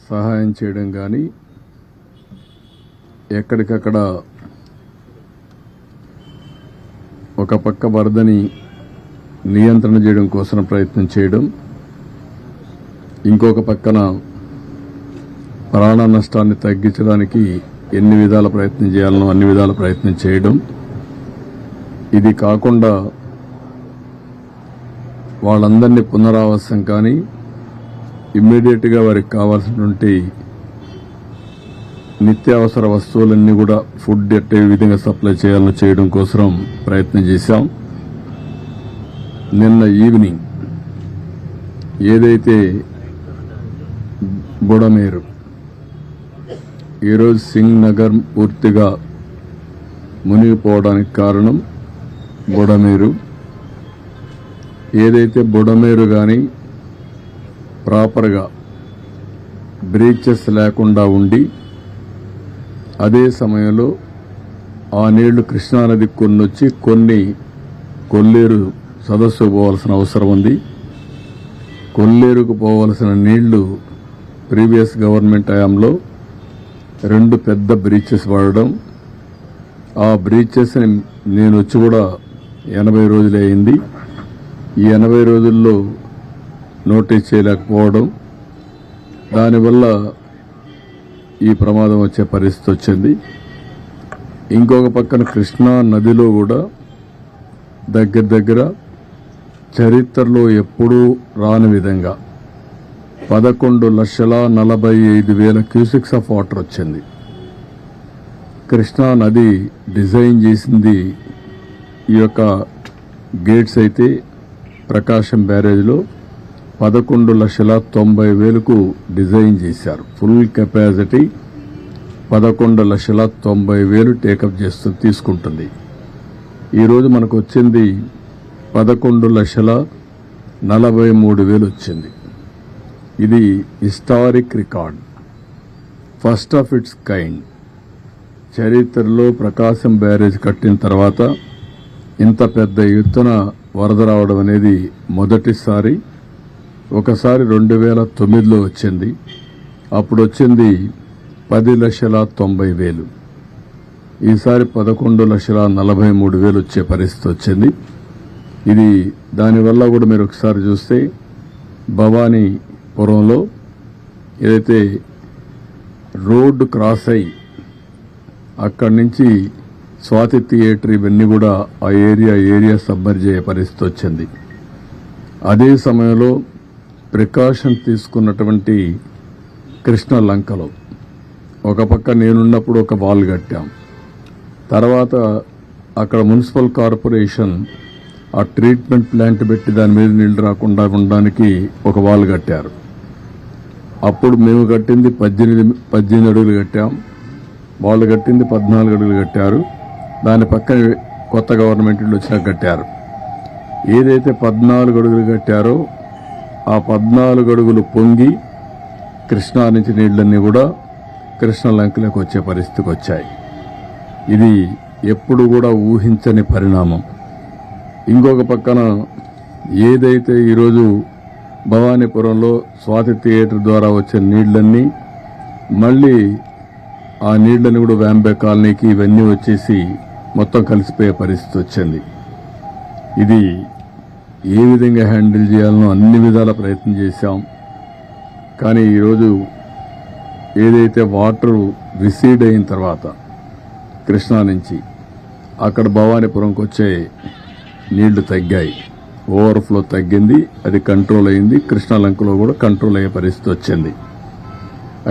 సహాయం చేయడం కానీ ఎక్కడికక్కడ ఒక పక్క వరదని నియంత్రణ చేయడం కోసం ప్రయత్నం చేయడం, ఇంకొక పక్కన ప్రాణ నష్టాన్ని తగ్గించడానికి ఎన్ని విధాల ప్రయత్నం చేయాలనో అన్ని విధాల ప్రయత్నం చేయడం, ఇది కాకుండా వాళ్ళందరినీ పునరావాసం కానీ ఇమ్మీడియట్గా వారికి కావాల్సినటువంటి నిత్యావసర వస్తువులన్నీ కూడా ఫుడ్ ఎట్టే విధంగా సప్లై చేయాలని చేయడం కోసం ప్రయత్నం చేశాం. నిన్న ఈవినింగ్ ఏదైతే బుడమేరు, ఈరోజు సింగ్ నగర్ పూర్తిగా మునిగిపోవడానికి కారణం బుడమేరు. ఏదైతే బుడమేరు కానీ ప్రాపర్గా బ్రీచెస్ లేకుండా ఉండి అదే సమయంలో ఆ నీళ్లు కృష్ణానదికి కొన్నొచ్చి కొన్ని కొల్లేరు సదస్సు పోవాల్సిన అవసరం ఉంది. కొల్లేరుకు పోవాల్సిన నీళ్లు ప్రీవియస్ గవర్నమెంట్ హయాంలో 2 పెద్ద బ్రీచెస్ వాడడం, ఆ బ్రీచెస్ని నేను వచ్చి కూడా 80 రోజులే అయింది. ఈ 80 రోజుల్లో నోటీస్ చేయలేకపోవడం, దానివల్ల ఈ ప్రమాదం వచ్చే పరిస్థితి వచ్చింది. ఇంకొక పక్కన కృష్ణా నదిలో కూడా దగ్గర చరిత్రలో ఎప్పుడూ రాని విధంగా 11,45,000 క్యూసిక్స్ ఆఫ్ వాటర్ వచ్చింది. కృష్ణా నది డిజైన్ చేసింది ఈ యొక్క గేట్స్ అయితే ప్రకాశం బ్యారేజ్లో 11,90,000కు డిజైన్ చేశారు. ఫుల్ కెపాసిటీ 11,90,000 టేకప్ తీసుకుంటుంది. ఈరోజు మనకు వచ్చింది 11,43,000 వచ్చింది. ఇది historic record, first of it's kind. చరిత్రలో ప్రకాశం బ్యారేజ్ కట్టిన తర్వాత ఇంత పెద్ద ఎత్తున వరద రావడం అనేది మొదటిసారి. ఒకసారి 2009లో వచ్చింది, అప్పుడు వచ్చింది 10,90,000. ఈసారి 11,43,000 వచ్చే పరిస్థితి వచ్చింది. ఇది దానివల్ల కూడా మీరు ఒకసారి చూస్తే భవానీపురంలో ఏదైతే రోడ్డు క్రాస్ అయి అక్కడి నుంచి స్వాతి థియేటర్ ఇవన్నీ కూడా ఆ ఏరియా సబ్మర్జ్ అయ్యే పరిస్థితి వచ్చింది. అదే సమయంలో ప్రికాషన్ తీసుకున్నటువంటి కృష్ణ లంకలో ఒక పక్క నేనున్నప్పుడు ఒక వాల్ కట్టాం. తర్వాత అక్కడ మున్సిపల్ కార్పొరేషన్ ఆ ట్రీట్మెంట్ ప్లాంట్ పెట్టి దాని మీద నీళ్లు రాకుండా ఉండడానికి ఒక వాల్ కట్టారు. అప్పుడు మేము కట్టింది 18 అడుగులు కట్టాం, వాళ్ళు కట్టింది 14 అడుగులు కట్టారు. దాని పక్కన కొత్త గవర్నమెంట్ వచ్చినా కట్టారు. ఏదైతే 14 అడుగులు కట్టారో ఆ 14 అడుగులు పొంగి కృష్ణా నుంచి నీళ్లన్నీ కూడా కృష్ణ లంకలోకి వచ్చే పరిస్థితికి వచ్చాయి. ఇది ఎప్పుడు కూడా ఊహించని పరిణామం. ఇంకొక పక్కన ఏదైతే ఈరోజు భవానీపురంలో స్వాతి థియేటర్ ద్వారా వచ్చే నీళ్లన్నీ మళ్ళీ ఆ నీళ్లని కూడా వ్యాంబే కాలనీకి ఇవన్నీ వచ్చేసి మొత్తం కలిసిపోయే పరిస్థితి వచ్చింది. ఇది ఏ విధంగా హ్యాండిల్ చేయాలనో అన్ని విధాల ప్రయత్నం చేశాం. కానీ ఈరోజు ఏదైతే వాటర్ రిసీడ్ అయిన తర్వాత కృష్ణా నుంచి అక్కడ భవానీపురంకి వచ్చే నీళ్లు తగ్గాయి, ఓవర్ఫ్లో తగ్గింది, అది కంట్రోల్ అయింది. కృష్ణా లంకలో కూడా కంట్రోల్ అయ్యే పరిస్థితి వచ్చింది.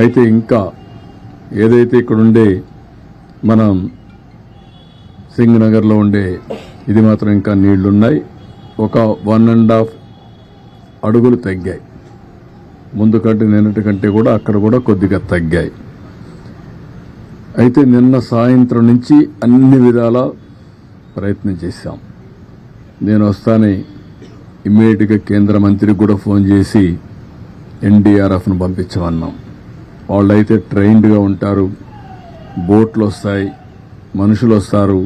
అయితే ఇంకా ఏదైతే ఇక్కడ ఉండే మనం సింగ్ నగర్లో ఉండే ఇది మాత్రం ఇంకా నీళ్లున్నాయి. ఒక 1.5 అడుగులు తగ్గాయి. ముందు కంటే నిన్నటి కంటే కూడా అక్కడ కూడా కొద్దిగా తగ్గాయి. అయితే నిన్న సాయంత్రం నుంచి అన్ని విధాల ప్రయత్నం చేశాం. నేను వస్తానే ఇమ్మీడియట్గా కేంద్ర మంత్రికి కూడా ఫోన్ చేసి ఎన్డీఆర్ఎఫ్ను పంపించమన్నాం. వాళ్ళైతే ట్రైన్డ్గా ఉంటారు, బోట్లు వస్తాయి, మనుషులు వస్తారు,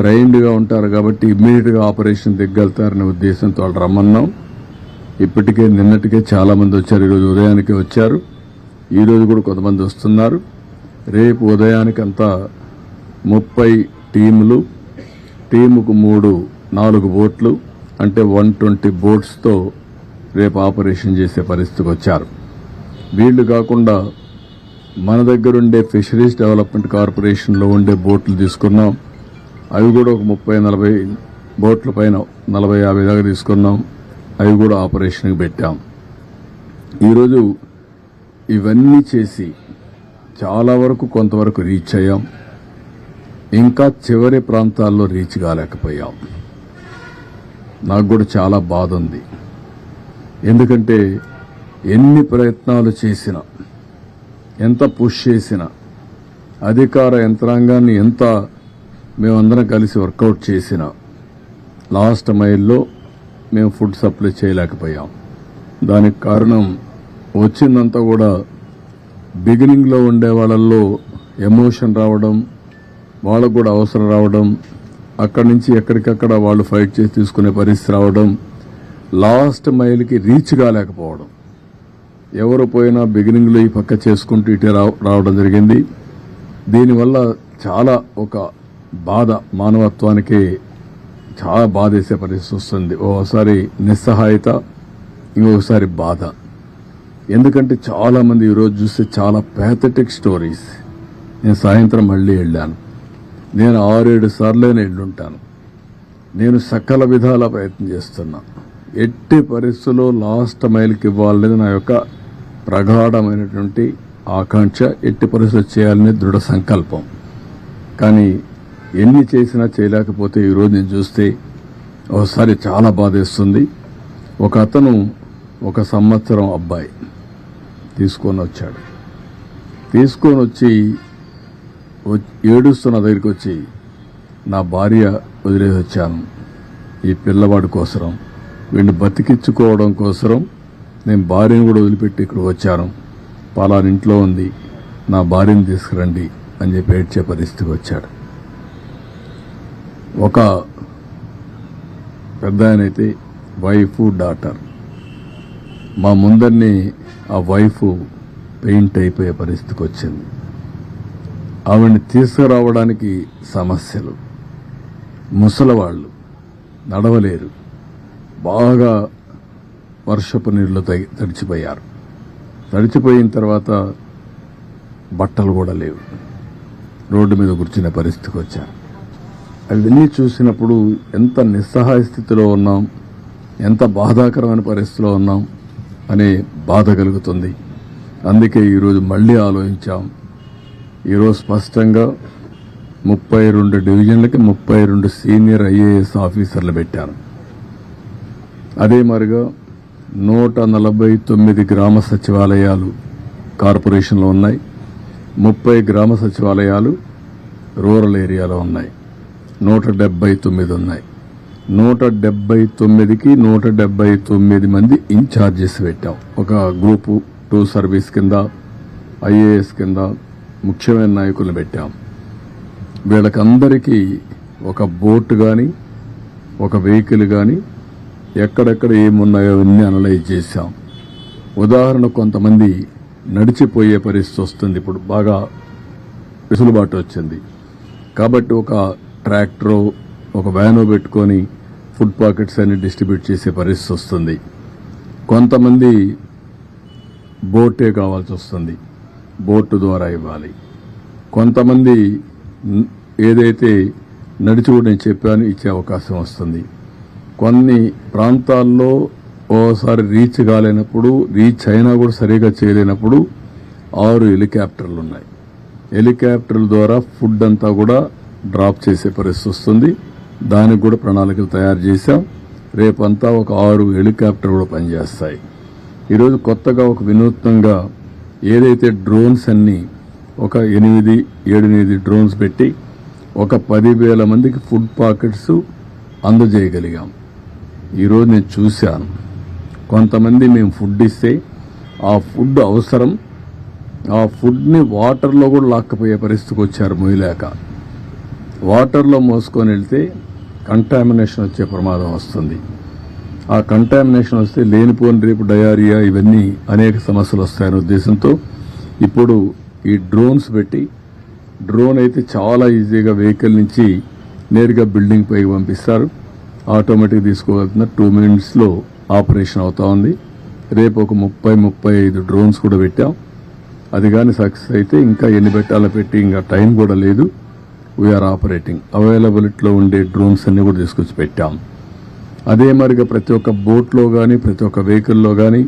ట్రైన్డ్గా ఉంటారు కాబట్టి ఇమ్మీడియట్గా ఆపరేషన్ దిగ్గలుతారనే ఉద్దేశంతో వాళ్ళు రమ్మన్నాం. ఇప్పటికే నిన్నటికే చాలామంది వచ్చారు, ఈరోజు ఉదయానికే వచ్చారు. ఈరోజు కూడా కొంతమంది వస్తున్నారు. రేపు ఉదయానికంతా 30 టీములు, టీముకు 4 బోట్లు అంటే 120 బోట్స్తో రేపు ఆపరేషన్ చేసే పరిస్థితికి వచ్చారు. వీళ్లు కాకుండా మన దగ్గరుండే ఫిషరీస్ డెవలప్మెంట్ కార్పొరేషన్లో ఉండే బోట్లు తీసుకున్నాం. అవి కూడా ఒక 30-40 బోట్ల పైన 40-50 దాకా తీసుకున్నాం. అవి కూడా ఆపరేషన్కి పెట్టాం. ఈరోజు ఇవన్నీ చేసి చాలా వరకు కొంతవరకు రీచ్ అయ్యాం. ఇంకా చివరి ప్రాంతాల్లో రీచ్ కాలేకపోయాం. నాకు కూడా చాలా బాధ ఉంది. ఎందుకంటే ఎన్ని ప్రయత్నాలు చేసినా, ఎంత పుష్ చేసినా, అధికార యంత్రాంగాన్ని ఎంత మేమందరం కలిసి వర్కౌట్ చేసినా లాస్ట్ మైల్లో మేము ఫుడ్ సప్లై చేయలేకపోయాం. దానికి కారణం వచ్చిందంతా కూడా బిగినింగ్లో ఉండే వాళ్ళల్లో ఎమోషన్ రావడం, వాళ్ళకు కూడా అవసరం రావడం, అక్కడి నుంచి ఎక్కడికక్కడ వాళ్ళు ఫైట్ చేసి తీసుకునే పరిస్థితి రావడం, లాస్ట్ మైల్కి రీచ్ కాలేకపోవడం. ఎవరు పోయినా బిగినింగ్లో ఈ పక్క చేసుకుంటూ ఇటే రావడం జరిగింది. దీనివల్ల చాలా ఒక బాధ, మానవత్వానికి చాలా బాధేసే పరిస్థితి వస్తుంది. ఓసారి నిస్సహాయత, ఇంకొకసారి బాధ. ఎందుకంటే చాలా మంది ఈరోజు చూస్తే చాలా ప్యాథటిక్ స్టోరీస్. నేను సాయంత్రం మళ్ళీ వెళ్ళాను. నేను 6-7 సార్లైనా వెళ్ళుంటాను. నేను సకల విధాల ప్రయత్నం చేస్తున్నా. ఎట్టి పరిస్థితుల్లో లాస్ట్ మైల్కి ఇవ్వాలనేది నా యొక్క ప్రగాఢమైనటువంటి ఆకాంక్ష. ఎట్టి పరిస్థితులు చేయాలనే దృఢ సంకల్పం. కానీ ఎన్ని చేసినా చేయలేకపోతే ఈరోజు నేను చూస్తే ఒకసారి చాలా బాధేస్తుంది. ఒక అతను 1 సంవత్సరం అబ్బాయి తీసుకొని వచ్చాడు. తీసుకొని వచ్చి ఏడుస్తున్న దగ్గరికి వచ్చి, నా భార్య వదిలేసి వచ్చాను ఈ పిల్లవాడి కోసరం, వీడిని బతికించుకోవడం కోసరం నేను భార్యను కూడా వదిలిపెట్టి ఇక్కడ వచ్చాను. పలానా ఇంట్లో ఉంది, నా భార్యను తీసుకురండి అని చెప్పి ఏడ్చే పరిస్థితికి వచ్చాడు. ఒక పెద్ద ఆయనైతే వైఫ్, డాటర్, మా ముందరిని ఆ వైఫ్ పెయింట్ అయిపోయే పరిస్థితికి వచ్చింది. ఆవిడ్ని తీసుకురావడానికి సమస్యలు. ముసలవాళ్ళు నడవలేరు, బాగా వర్షపు నీళ్లు తడిచిపోయారు. తడిచిపోయిన తర్వాత బట్టలు కూడా లేవు, రోడ్డు మీద కూర్చునే పరిస్థితికి వచ్చారు. అవన్నీ చూసినప్పుడు ఎంత నిస్సహాయ స్థితిలో ఉన్నాం, ఎంత బాధాకరమైన పరిస్థితిలో ఉన్నాం అనే బాధ కలుగుతుంది. అందుకే ఈరోజు మళ్లీ ఆలోచించాం. ఈరోజు స్పష్టంగా 32 డివిజన్లకి 32 సీనియర్ ఐఏఎస్ ఆఫీసర్లు పెట్టాను. అదే మరిగా 149 గ్రామ సచివాలయాలు కార్పొరేషన్లో ఉన్నాయి. 30 గ్రామ సచివాలయాలు రూరల్ ఏరియాలో ఉన్నాయి. 179 ఉన్నాయి. 179కి 179 మంది ఇన్ఛార్జెస్ పెట్టాం. ఒక గ్రూపు 2 సర్వీస్ కింద, ఐఏఎస్ కింద ముఖ్యమైన నాయకులను పెట్టాం. వీళ్ళకందరికీ ఒక బోట్ కానీ, ఒక వెహికల్ కానీ, ఎక్కడెక్కడ ఏమున్నాయో అవన్నీ అనలైజ్ చేశాం. ఉదాహరణ, కొంతమంది నడిచిపోయే పరిస్థితి వస్తుంది. ఇప్పుడు బాగా వెసులుబాటు వచ్చింది కాబట్టి ఒక ట్రాక్టరో ఒక వ్యానో పెట్టుకొని ఫుడ్ పాకెట్స్ అన్ని డిస్ట్రిబ్యూట్ చేసే పరిస్థితి వస్తుంది. కొంతమంది బోటే కావాల్సి వస్తుంది, బోటు ద్వారా ఇవ్వాలి. కొంతమంది ఏదైతే నడిచి కూడా నేను చెప్పాను ఇచ్చే అవకాశం వస్తుంది. కొన్ని ప్రాంతాల్లో ఓసారి రీచ్ కాలేనప్పుడు, రీచ్ అయినా కూడా సరిగా చేయలేనప్పుడు 6 హెలికాప్టర్లు ఉన్నాయి. హెలికాప్టర్ల ద్వారా ఫుడ్ అంతా కూడా డ్రాప్ చేసే పరిస్థితి వస్తుంది. దానికి కూడా ప్రణాళికలు తయారు చేశాం. రేపంతా ఒక 6 హెలికాప్టర్ కూడా పనిచేస్తాయి. ఈరోజు కొత్తగా ఒక వినూత్నంగా ఏదైతే డ్రోన్స్ అన్ని ఒక 8-8 డ్రోన్స్ పెట్టి ఒక 10,000 మందికి ఫుడ్ పాకెట్స్ అందజేయగలిగాం. ఈరోజు నేను చూశాను, కొంతమంది మేము ఫుడ్ ఇస్తే ఆ ఫుడ్ అవసరం, ఆ ఫుడ్ని వాటర్లో కూడా లాక్కపోయే పరిస్థితికి వచ్చారు. మొయ్యలేక వాటర్లో మోసుకొని వెళ్తే కంటామినేషన్ వచ్చే ప్రమాదం వస్తుంది. ఆ కంటామినేషన్ వస్తే లేనిపోని రేపు డయారియా ఇవన్నీ అనేక సమస్యలు వస్తాయనే ఉద్దేశంతో ఇప్పుడు ఈ డ్రోన్స్ పెట్టి, డ్రోన్ అయితే చాలా ఈజీగా వెహికల్ నుంచి నేరుగా బిల్డింగ్ పైకి పంపిస్తారు. ఆటోమేటిక్ తీసుకోగలుగుతున్నారు. 2 minutesలో ఆపరేషన్ అవుతా ఉంది. రేపు ఒక 30-35 డ్రోన్స్ కూడా పెట్టాం. అది కానీ సక్సెస్ అయితే ఇంకా ఎన్ని పెట్టాలో పెట్టి ఇంకా టైం కూడా లేదు. We are operating. అవైలబిలిటీలో ఉండే డ్రోన్స్ అన్ని కూడా తీసుకొచ్చి పెట్టాం. అదే మరిగా ప్రతి ఒక్క బోట్లో కానీ ప్రతి ఒక్క వెహికల్లో కానీ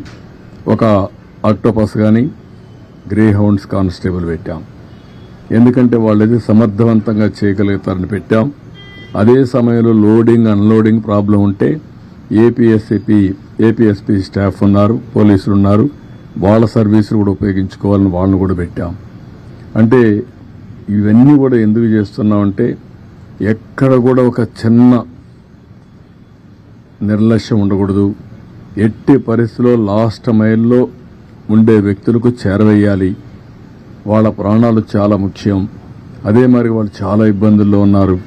ఒక ఆక్టోపస్ కానీ గ్రే హౌండ్స్ కానిస్టేబుల్ పెట్టాం. ఎందుకంటే వాళ్ళది సమర్థవంతంగా చేయగలుగుతారని పెట్టాం. అదే సమయంలో లోడింగ్ అన్లోడింగ్ ప్రాబ్లం ఉంటే ఏపీఎస్పీ స్టాఫ్ ఉన్నారు, పోలీసులు ఉన్నారు, వాళ్ళ సర్వీసులు కూడా ఉపయోగించుకోవాలని వాళ్ళని కూడా పెట్టాం. అంటే ఇవన్నీ కూడా ఎందుకు చేస్తున్నామంటే ఎక్కడ కూడా ఒక చిన్న నిర్లక్ష్యం ఉండకూడదు. ఎట్టి పరిస్థితిలో లాస్ట్ మైల్లో ఉండే వ్యక్తులకు చేరవేయాలి. వాళ్ళ ప్రాణాలు చాలా ముఖ్యం. అదే మరి వాళ్ళు చాలా ఇబ్బందుల్లో ఉన్నారు.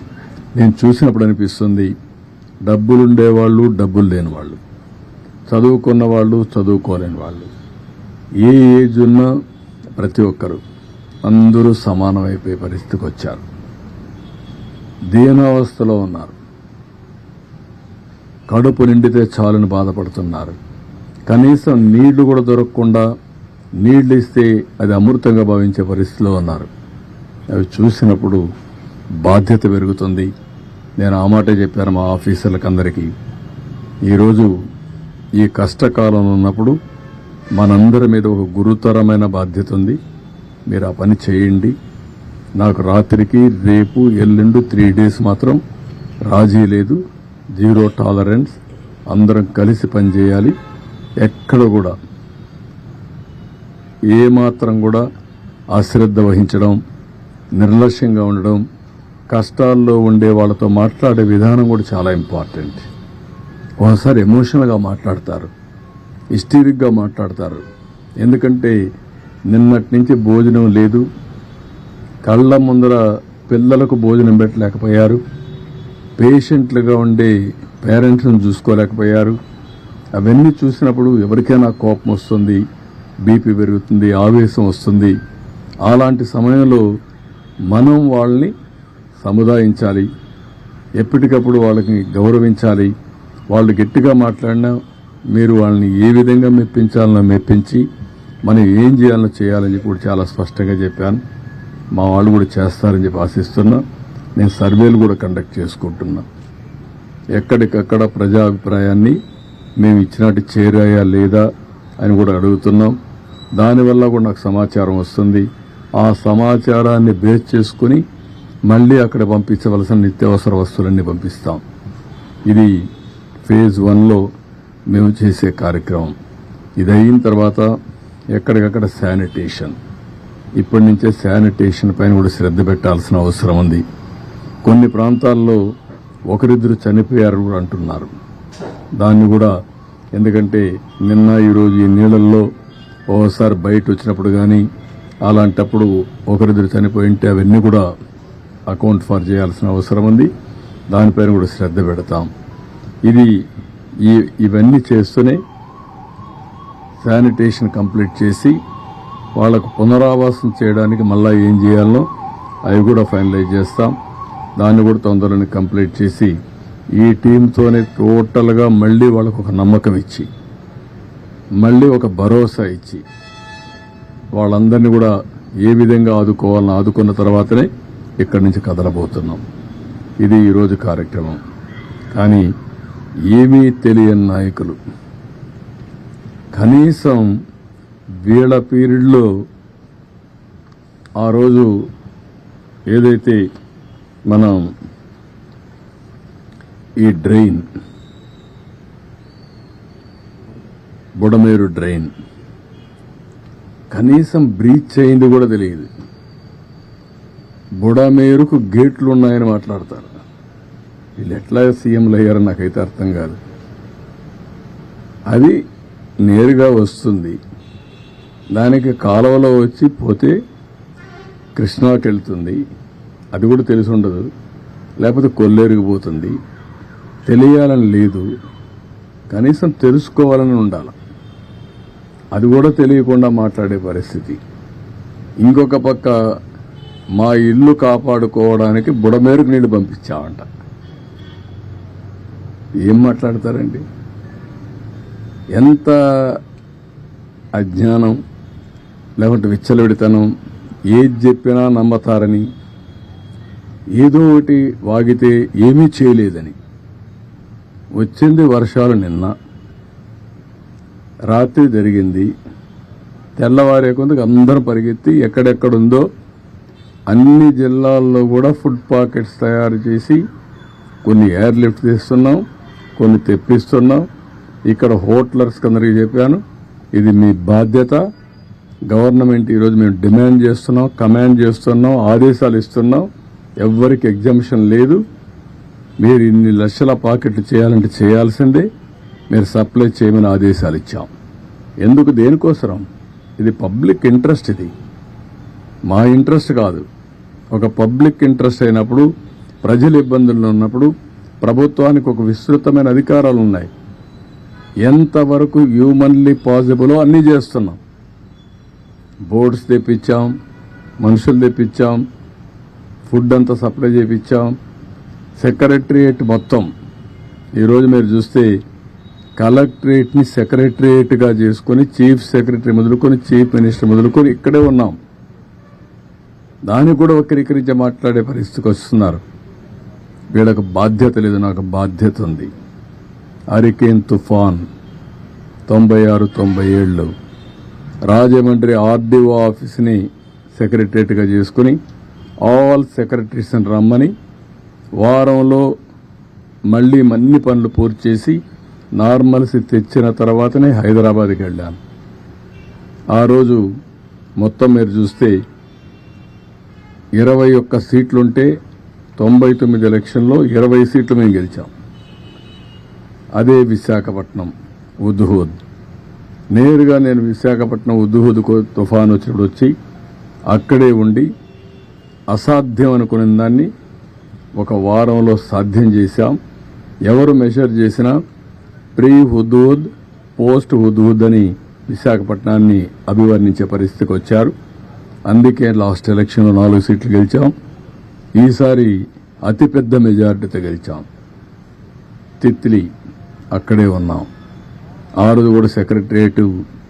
నేను చూసినప్పుడు అనిపిస్తుంది, డబ్బులుండేవాళ్ళు, డబ్బులు లేని వాళ్ళు, చదువుకున్న వాళ్ళు, చదువుకోలేని వాళ్ళు, ఏ ఏజ్ ఉన్నా ప్రతి ఒక్కరు అందరూ సమానమైపోయే పరిస్థితికి వచ్చారు. దీనావస్థలో ఉన్నారు. కడుపు నిండితే చాలని బాధపడుతున్నారు. కనీసం నీళ్లు కూడా దొరకకుండా నీళ్లు ఇస్తే అది అమృతంగా భావించే పరిస్థితిలో ఉన్నారు. అవి చూసినప్పుడు బాధ్యత పెరుగుతుంది. నేను ఆ మాటే చెప్పాను మా ఆఫీసర్లకు అందరికీ. ఈరోజు ఈ కష్టకాలంలో ఉన్నప్పుడు మనందరి మీద ఒక గురుతరమైన బాధ్యత ఉంది. మీరు ఆ పని చేయండి. నాకు రాత్రికి రేపు ఎల్లుండి 3 days మాత్రం రాజీ లేదు. 0 tolerance. అందరం కలిసి పనిచేయాలి. ఎక్కడ కూడా ఏమాత్రం కూడా అశ్రద్ధ వహించడం, నిర్లక్ష్యంగా ఉండడం, కష్టాల్లో ఉండే వాళ్ళతో మాట్లాడే విధానం కూడా చాలా ఇంపార్టెంట్. ఒకసారి ఎమోషనల్గా మాట్లాడతారు, హిస్టీరిక్గా మాట్లాడతారు. ఎందుకంటే నిన్నటి నుంచి భోజనం లేదు, కళ్ళ ముందర పిల్లలకు భోజనం పెట్టలేకపోయారు, పేషెంట్లుగా ఉండే పేరెంట్స్ని చూసుకోలేకపోయారు. అవన్నీ చూసినప్పుడు ఎవరికైనా కోపం వస్తుంది, బీపీ పెరుగుతుంది, ఆవేశం వస్తుంది. అలాంటి సమయంలో మనం వాళ్ళని సముదాయించాలి, ఎప్పటికప్పుడు వాళ్ళకి గౌరవించాలి. వాళ్ళు గట్టిగా మాట్లాడినా మీరు వాళ్ళని ఏ విధంగా మెప్పించాలనో మెప్పించి మనం ఏం చేయాలో చేయాలని చెప్పి కూడా చాలా స్పష్టంగా చెప్పాను. మా వాళ్ళు కూడా చేస్తారని చెప్పి ఆశిస్తున్నా. నేను సర్వేలు కూడా కండక్ట్ చేసుకుంటున్నా. ఎక్కడికక్కడ ప్రజాభిప్రాయాన్ని మేము ఇచ్చినట్టు చేరాయా లేదా అని కూడా అడుగుతున్నాం. దానివల్ల కూడా నాకు సమాచారం వస్తుంది. ఆ సమాచారాన్ని బేస్ చేసుకుని మళ్ళీ అక్కడ పంపించవలసిన నిత్యావసర వస్తువులన్నీ పంపిస్తాం. ఇది phase 1లో మేము చేసే కార్యక్రమం. ఇది అయిన తర్వాత ఎక్కడికక్కడ శానిటేషన్, ఇప్పటి నుంచే శానిటేషన్ పైన కూడా శ్రద్ధ పెట్టాల్సిన అవసరం ఉంది. కొన్ని ప్రాంతాల్లో ఒకరిద్దరు చనిపోయారు కూడా అంటున్నారు. దాన్ని కూడా, ఎందుకంటే నిన్న ఈరోజు ఈ నీళ్ళల్లో ఓసారి బయట వచ్చినప్పుడు కానీ అలాంటప్పుడు ఒకరిద్దరు చనిపోయి ఉంటే అవన్నీ కూడా అకౌంట్ ఫర్ చేయాల్సిన అవసరం ఉంది. దానిపైన కూడా శ్రద్ధ పెడతాం. ఇవన్నీ చేస్తూనే శానిటేషన్ కంప్లీట్ చేసి వాళ్లకు పునరావాసం చేయడానికి మళ్ళీ ఏం చేయాలనో అవి కూడా ఫైనలైజ్ చేస్తాం. దాన్ని కూడా తొందరని కంప్లీట్ చేసి ఈ టీంతోనే టోటల్గా మళ్ళీ వాళ్ళకు ఒక నమ్మకం ఇచ్చి, మళ్ళీ ఒక భరోసా ఇచ్చి వాళ్ళందరినీ కూడా ఏ విధంగా ఆదుకోవాలని ఆదుకున్న తర్వాతనే ఇక్కడి నుంచి కదలబోతున్నాం. ఇది ఈరోజు కార్యక్రమం. కానీ ఏమీ తెలియని నాయకులు కనీసం వీళ్ళ పీరియడ్లో ఆ రోజు ఏదైతే మనం ఈ డ్రైన్, బుడమేరు డ్రైన్ కనీసం బ్రీచ్ అయింది కూడా తెలియదు. బుడమేరుకు గేట్లు ఉన్నాయని మాట్లాడతారు. వీళ్ళు ఎట్లా సీఎంలు అయ్యారని నాకైతే అర్థం కాదు. అది నేరుగా వస్తుంది, దానికి కాలువలో వచ్చి పోతే కృష్ణాకి వెళ్తుంది, అది కూడా తెలిసి ఉండదు. లేకపోతే కొల్లేరుకు పోతుంది. తెలియాలని లేదు, కనీసం తెలుసుకోవాలని ఉండాలి. అది కూడా తెలియకుండా మాట్లాడే పరిస్థితి. ఇంకొక పక్క మా ఇల్లు కాపాడుకోవడానికి బుడమేరుకు నీళ్లు పంపించామంట. ఏం మాట్లాడతారండి? ఎంత అజ్ఞానం, లేకుంటే విచ్చలవిడితనం. ఏది చెప్పినా నమ్మతారని, ఏదో ఒకటి వాగితే ఏమీ చేయలేదని. వచ్చింది వర్షాలు నిన్న రాత్రి జరిగింది. తెల్లవారే కొందుకు అందరం పరిగెత్తి ఎక్కడెక్కడుందో అన్ని జిల్లాల్లో కూడా ఫుడ్ పాకెట్స్ తయారు చేసి కొన్ని ఎయిర్ లిఫ్ట్ తీస్తున్నాం, కొన్ని తెప్పిస్తున్నాం. ఇక్కడ హోటలర్స్ అందరికీ చెప్పాను, ఇది మీ బాధ్యత. గవర్నమెంట్ ఈరోజు మేము డిమాండ్ చేస్తున్నాం, కమాండ్ చేస్తున్నాం, ఆదేశాలు ఇస్తున్నాం. ఎవ్వరికి ఎగ్జంప్షన్ లేదు. మీరు ఇన్ని లక్షల పాకెట్లు చేయాలంటే చేయాల్సిందే. మీరు సప్లై చేయమని ఆదేశాలు ఇచ్చాం. ఎందుకు? దేనికోసరం? ఇది పబ్లిక్ ఇంట్రెస్ట్. ఇది మా ఇంట్రెస్ట్ కాదు. ఒక పబ్లిక్ ఇంట్రెస్ట్ అయినప్పుడు, ప్రజలు ఇబ్బందుల్లో ఉన్నప్పుడు ప్రభుత్వానికి ఒక విస్తృతమైన అధికారాలు ఉన్నాయి. ఎంతవరకు హ్యూమన్లీ పాసిబులో అన్నీ చేస్తున్నాం. బోర్డ్స్ తెప్పించాం, మనుషులు తెప్పించాం, ఫుడ్ అంతా సప్లై చేయించాం. సెక్రటరియేట్ మొత్తం ఈరోజు మీరు చూస్తే కలెక్టరేట్ని సెక్రటరియేట్గా చేసుకుని చీఫ్ సెక్రటరీ మొదలుకొని చీఫ్ మినిస్టర్ మొదలుకొని ఇక్కడే ఉన్నాం. దాన్ని కూడా వక్రీకరించి మాట్లాడే పరిస్థితికి వస్తున్నారు. వీళ్ళకు బాధ్యత లేదు, నాకు బాధ్యత ఉంది. హరికేన్ తుఫాన్ 96-97 రాజమండ్రి ఆర్డీఓ ఆఫీస్ని సెక్రటరియట్గా చేసుకుని ఆల్ సెక్రటరీస్ని రమ్మని వారంలో మళ్లీ అన్ని పనులు పూర్తి చేసి నార్మల్సీ తెచ్చిన తర్వాతనే హైదరాబాద్కి వెళ్ళాను. ఆ రోజు మొత్తం మీరు చూస్తే 21 సీట్లుంటే 99 ఎలక్షన్లో 20 సీట్లు మేము గెలిచాం. అదే విశాఖపట్నం ఉద్హూద్. నేరుగా నేను విశాఖపట్నం ఉద్హూద్ తుఫాను వచ్చినప్పుడు వచ్చి అక్కడే ఉండి అసాధ్యం అనుకునే దాన్ని ఒక వారంలో సాధ్యం చేశాం. ఎవరు మెషర్ చేసినా ప్రీ హుదూద్, పోస్ట్ హుదూద్ అని విశాఖపట్నాన్ని అభివర్ణించే పరిస్థితికి వచ్చారు. అందుకే లాస్ట్ ఎలక్షన్లో 4 సీట్లు గెలిచాం. ఈసారి అతిపెద్ద మెజారిటీతో గెలిచాం. తిత్లీ అక్కడే ఉన్నాం. ఆ రోజు కూడా సెక్రటరియట్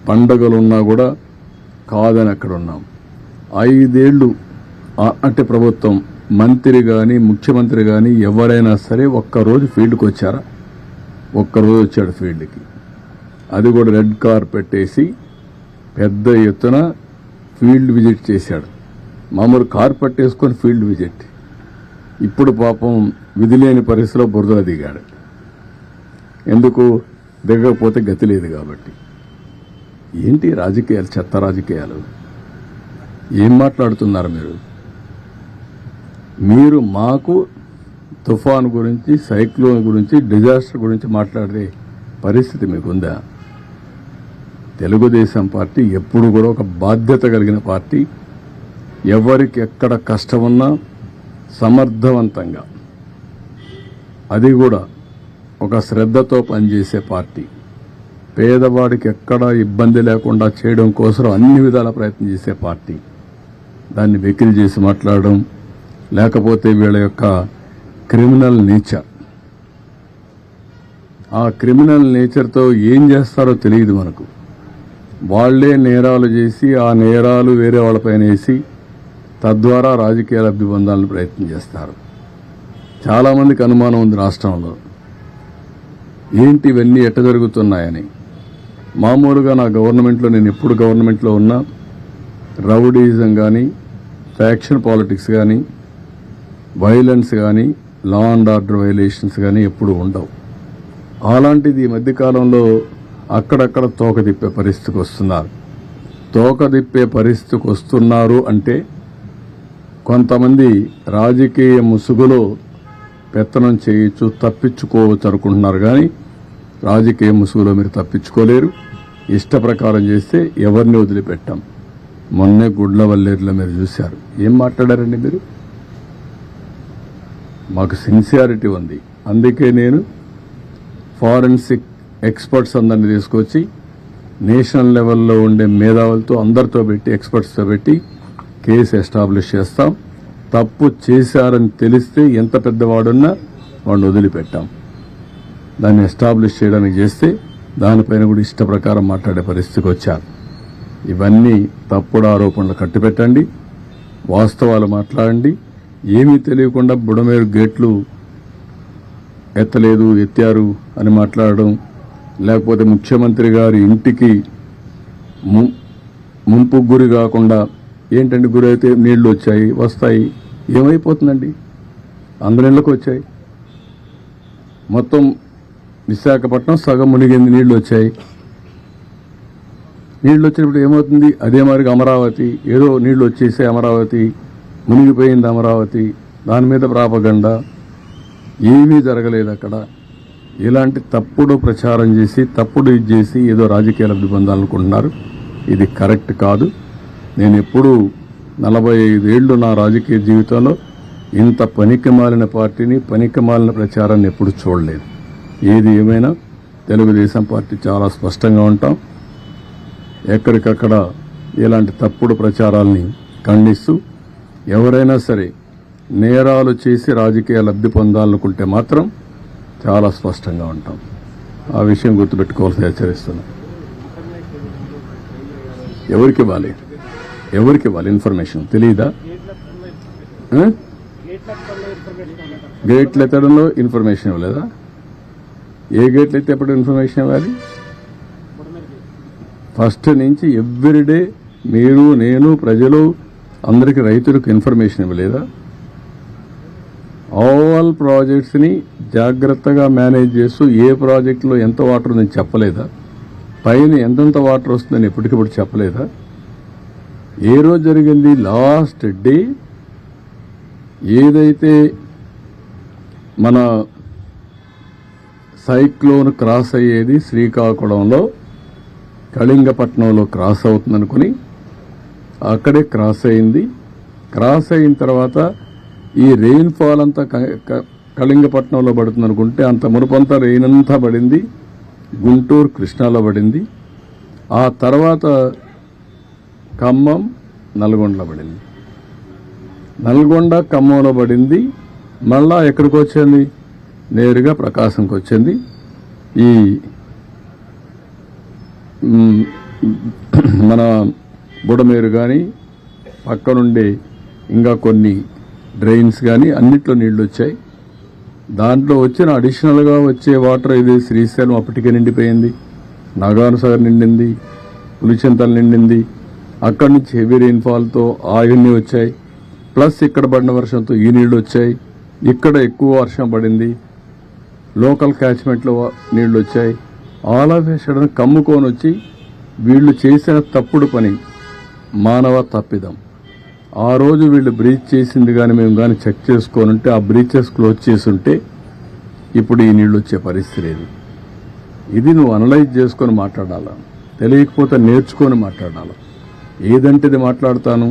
పండగలున్నా కూడా కాదని అక్కడ ఉన్నాం. 5 ఏళ్లు అంటే ప్రభుత్వం మంత్రి కానీ ముఖ్యమంత్రి కానీ ఎవరైనా సరే ఒక్కరోజు ఫీల్డ్కి వచ్చారా? ఒక్కరోజు వచ్చాడు ఫీల్డ్కి. అది కూడా రెడ్ కార్పెట్ వేసి పెద్ద ఎత్తున ఫీల్డ్ విజిట్ చేశాడు. మామూలు కార్పెట్ వేసుకొని ఫీల్డ్ విజిట్. ఇప్పుడు పాపం విధిలేని పరిస్థితిలో బురదలో దిగాడు. ఎందుకు? దిగకపోతే గతి లేదు కాబట్టి. ఏంటి రాజకీయాలు, చెత్త రాజకీయాలు? ఏం మాట్లాడుతున్నారు మీరు? మీరు మాకు తుఫాన్ గురించి, సైక్లోన్ గురించి, డిజాస్టర్ గురించి మాట్లాడే పరిస్థితి మీకుందా? తెలుగుదేశం పార్టీ ఎప్పుడు కూడా ఒక బాధ్యత కలిగిన పార్టీ. ఎవరికి ఎక్కడ కష్టమున్నా సమర్థవంతంగా, అది కూడా ఒక శ్రద్ధతో పనిచేసే పార్టీ. పేదవాడికి ఎక్కడా ఇబ్బంది లేకుండా చేయడం కోసం అన్ని విధాల ప్రయత్నం చేసే పార్టీ. దాన్ని వెకిలి చేసి మాట్లాడడం, లేకపోతే వీళ్ళ యొక్క క్రిమినల్ నేచర్, ఆ క్రిమినల్ నేచర్తో ఏం చేస్తారో తెలియదు మనకు. వాళ్లే నేరాలు చేసి ఆ నేరాలు వేరే వాళ్ళపైన వేసి తద్వారా రాజకీయ లబ్ధి పొందాలని ప్రయత్నం చేస్తారు. చాలామందికి అనుమానం ఉంది రాష్ట్రంలో, ఏంటి ఇవన్నీ ఎట్ట జరుగుతున్నాయని. మామూలుగా నా గవర్నమెంట్లో, నేను ఎప్పుడు గవర్నమెంట్లో ఉన్నా, రౌడీజం కానీ, ఫ్యాక్షన్ పాలిటిక్స్ కానీ, వైలెన్స్ కానీ, లా అండ్ ఆర్డర్ వైలేషన్స్ కానీ ఎప్పుడు ఉండవు. అలాంటిది ఈ మధ్యకాలంలో అక్కడక్కడ తోక తిప్పే పరిస్థితికి వస్తున్నారు. తోక తిప్పే పరిస్థితికి వస్తున్నారు అంటే కొంతమంది రాజకీయ ముసుగులో పెత్తనం చేయొచ్చు, తప్పించుకోవచ్చు అనుకుంటున్నారు. కానీ రాజకీయ ముసుగులో మీరు తప్పించుకోలేరు. ఇష్ట ప్రకారం చేస్తే ఎవరిని వదిలిపెట్టాం. మొన్నే గుడ్లవల్లేరులో మీరు చూశారు. ఏం మాట్లాడారండి మీరు? మాకు సిన్సియారిటీ ఉంది. అందుకే నేను ఫారెన్సిక్ ఎక్స్పర్ట్స్ అందరినీ తీసుకొచ్చి నేషనల్ లెవెల్లో ఉండే మేధావులతో అందరితో పెట్టి, ఎక్స్పర్ట్స్తో పెట్టి కేసు ఎస్టాబ్లిష్ చేస్తాం. తప్పు చేశారని తెలిస్తే ఎంత పెద్దవాడున్నా వాడిని వదిలిపెట్టాం. దాన్ని ఎస్టాబ్లిష్ చేయడానికి చేస్తే దానిపైన కూడా ఇష్ట ప్రకారం మాట్లాడే పరిస్థితికి వచ్చారు. ఇవన్నీ తప్పుడు ఆరోపణలు కట్టిపెట్టండి, వాస్తవాలు మాట్లాడండి. ఏమీ తెలియకుండా బుడమేరు గేట్లు ఎత్తలేదు, ఎత్తారు అని మాట్లాడడం, లేకపోతే ముఖ్యమంత్రి గారి ఇంటికి ముంపు గురి కాకుండా ఏంటంటే గురి అయితే నీళ్లు వచ్చాయి, వస్తాయి, ఏమైపోతుందండి? అందరి ఇళ్లకు వచ్చాయి. మొత్తం విశాఖపట్నం సగం మునిగింది, నీళ్లు వచ్చాయి. నీళ్లు వచ్చినప్పుడు ఏమవుతుంది? అదే మరిగా అమరావతి, ఏదో నీళ్లు వచ్చేసే అమరావతి మునిగిపోయింది, అమరావతి దాని మీద ప్రాపగండ. ఏమీ జరగలేదు అక్కడ. ఇలాంటి తప్పుడు ప్రచారం చేసి తప్పుడు ఇది చేసి ఏదో రాజకీయ లబ్ధి పొందాలనుకుంటున్నారు. ఇది కరెక్ట్ కాదు. నేను ఎప్పుడూ 45 ఏళ్లు నా రాజకీయ జీవితంలో ఇంత పనికిమాలిన పార్టీని, పనికిమాలిన ప్రచారాన్ని ఎప్పుడు చూడలేదు. ఏది ఏమైనా తెలుగుదేశం పార్టీ చాలా స్పష్టంగా ఉంటాం. ఎక్కడికక్కడ ఇలాంటి తప్పుడు ప్రచారాల్ని ఖండిస్తూ ఎవరైనా సరే నేరాలు చేసి రాజకీయ లబ్ధి పొందాలనుకుంటే మాత్రం చాలా స్పష్టంగా ఉంటాం. ఆ విషయం గుర్తుపెట్టుకోవాల్సి హెచ్చరిస్తున్నాం. ఎవరికి ఇవ్వాలి ఇన్ఫర్మేషన్ తెలియదా? గేట్లు ఎత్తడంలో ఇన్ఫర్మేషన్ ఇవ్వలేదా? ఏ గేట్లు అయితే ఎప్పుడు ఇన్ఫర్మేషన్ ఇవ్వాలి? ఫస్ట్ నుంచి ఎవ్రీడే మీరు, నేను, ప్రజలు అందరికి, రైతులకు ఇన్ఫర్మేషన్ ఇవ్వలేదా? ఆల్ ప్రాజెక్ట్స్ని జాగ్రత్తగా మేనేజ్ చేస్తూ ఏ ప్రాజెక్టులో ఎంత వాటర్ ఉందని చెప్పలేదా? పైన ఎంతెంత వాటర్ వస్తుందని ఎప్పటికప్పుడు చెప్పలేదా? ఏ రోజు జరిగింది? లాస్ట్ డే ఏదైతే మన సైక్లోన్ క్రాస్ అయ్యేది శ్రీకాకుళంలో, కళింగపట్నంలో క్రాస్ అవుతుందనుకుని అక్కడే క్రాస్ అయింది. క్రాస్ అయిన తర్వాత ఈ రెయిన్ఫాల్ అంతా కళింగపట్నంలో పడుతుంది అనుకుంటే అంత మునుపంతా రెయిన్ అంతా పడింది గుంటూరు, కృష్ణాలో పడింది. ఆ తర్వాత ఖమ్మం, నల్గొండలో పడింది. నల్గొండ, ఖమ్మంలో పడింది. మళ్ళా ఎక్కడికి వచ్చింది? నేరుగా ప్రకాశంకి వచ్చింది. ఈ మన బుడమేరు కానీ పక్కనుండే ఇంకా కొన్ని డ్రైన్స్ కానీ అన్నిట్లో నీళ్లు వచ్చాయి. దాంట్లో వచ్చిన అడిషనల్గా వచ్చే వాటర్ ఇది శ్రీశైలం అప్పటికే నిండిపోయింది, నాగార్జునసాగర్ నిండింది, పులిచింతలు నిండింది. అక్కడి నుంచి హెవీ రెయిన్ఫాల్తో ఆయన్ని వచ్చాయి. ప్లస్ ఇక్కడ పడిన వర్షంతో ఈ నీళ్లు వచ్చాయి. ఇక్కడ ఎక్కువ వర్షం పడింది, లోకల్ క్యాచ్మెంట్లో నీళ్లు వచ్చాయి. ఆల్ ఆఫ్ ఏ సడన్ కమ్ముకొని వచ్చి వీళ్ళు చేసిన తప్పుడు పని, మానవ తప్పిదం. ఆ రోజు వీళ్ళు బ్రీచ్ చేసింది కానీ మేము కానీ చెక్ చేసుకోనుంటే, ఆ బ్రీచెస్ క్లోజ్ చేసుంటే ఇప్పుడు ఈ నీళ్లు వచ్చే పరిస్థితి లేదు. ఇది నువ్వు అనలైజ్ చేసుకొని మాట్లాడాలా, తెలియకపోతే నేర్చుకొని మాట్లాడాలా. ఏదంటే ఇది మాట్లాడతాను,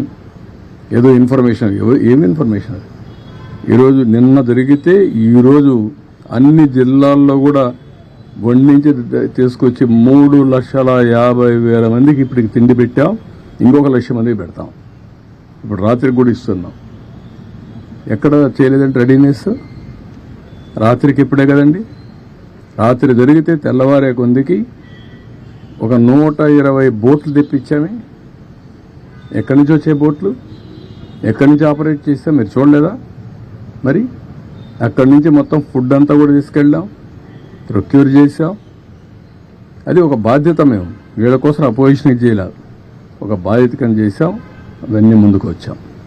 ఏదో ఇన్ఫర్మేషన్. ఏమి ఇన్ఫర్మేషన్ అది? ఈరోజు నిన్న జరిగితే ఈరోజు అన్ని జిల్లాల్లో కూడా వండించి తీసుకొచ్చి 3,50,000 మందికి ఇప్పటికి తిండి పెట్టాం. ఇంకొక 1,00,000 మందికి పెడతాం. ఇప్పుడు రాత్రికి కూడా ఇస్తున్నాం. ఎక్కడ చేయలేదంటే రెడీనెస్ రాత్రికి ఇప్పుడే కదండి. రాత్రి జరిగితే తెల్లవారే కొందికి ఒక 120 బోట్లు తెప్పించామే. ఎక్కడి నుంచి వచ్చే బోట్లు, ఎక్కడి నుంచి ఆపరేట్ చేస్తే మీరు చూడలేదా? మరి అక్కడి నుంచి మొత్తం ఫుడ్ అంతా కూడా తీసుకెళ్ళాం, ప్రొక్యూర్ చేసాం. అది ఒక బాధ్యత. మేము వీళ్ళ కోసం అపోజిషన్ చేయలేదు, ఒక బాధ్యత కింద చేసాం. అవన్నీ ముందుకు వచ్చాం.